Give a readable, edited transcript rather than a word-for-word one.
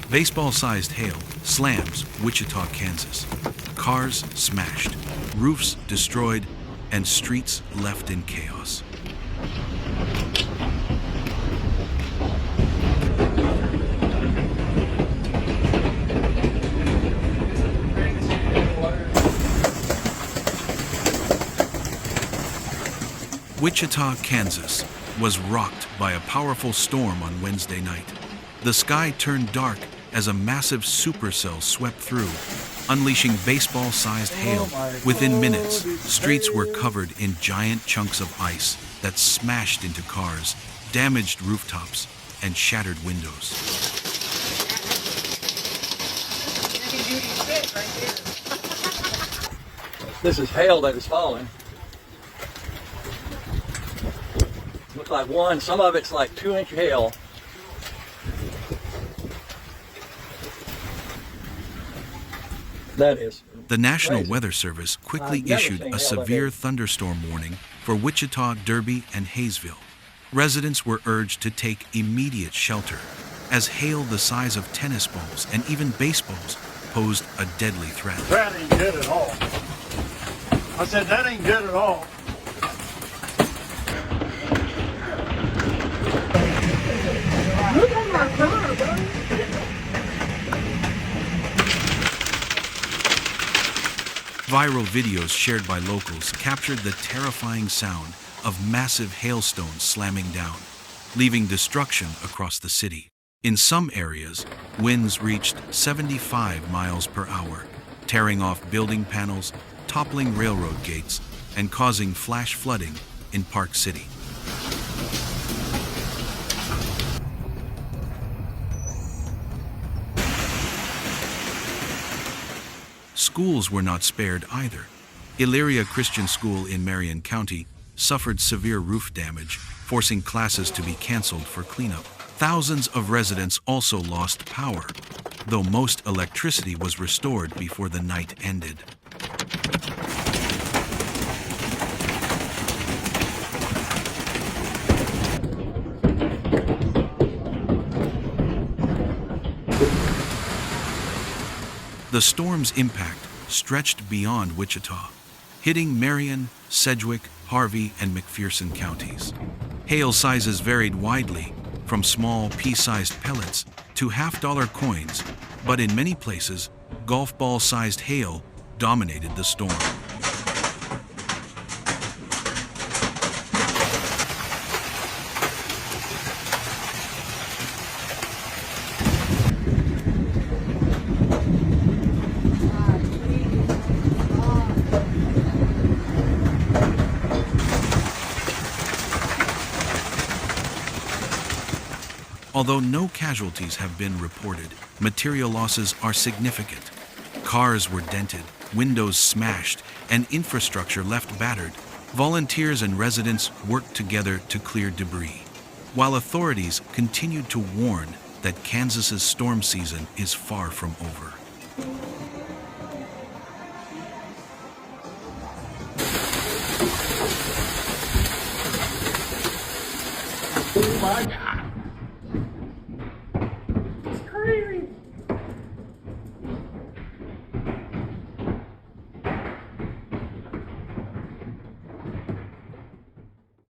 Baseball-sized hail slams Wichita, Kansas. Cars smashed, roofs destroyed, and streets left in chaos. Wichita, Kansas was rocked by a powerful storm on Wednesday night. The sky turned dark as a massive supercell swept through, unleashing baseball-sized hail. Within minutes, streets were covered in giant chunks of ice that smashed into cars, damaged rooftops, and shattered windows. This is hail that is falling. Looks like one, some of it's like 2-inch hail. That is. The National crazy. Weather Service quickly issued a severe thunderstorm warning for Wichita, Derby, and Hayesville. Residents were urged to take immediate shelter, as hail the size of tennis balls and even baseballs posed a deadly threat. That ain't good at all. I said, that ain't good at all. Look at my car, bro. Viral videos shared by locals captured the terrifying sound of massive hailstones slamming down, leaving destruction across the city. In some areas, winds reached 75 miles per hour, tearing off building panels, toppling railroad gates, and causing flash flooding in Park City. Schools were not spared either. Elyria Christian School in Marion County suffered severe roof damage, forcing classes to be canceled for cleanup. Thousands of residents also lost power, though most electricity was restored before the night ended. The storm's impact stretched beyond Wichita, hitting Marion, Sedgwick, Harvey, and McPherson counties. Hail sizes varied widely, from small pea-sized pellets to half-dollar coins, but in many places, golf ball-sized hail dominated the storm. Although no casualties have been reported, material losses are significant. Cars were dented, windows smashed, and infrastructure left battered. Volunteers and residents worked together to clear debris, while authorities continued to warn that Kansas's storm season is far from over. Oh my God.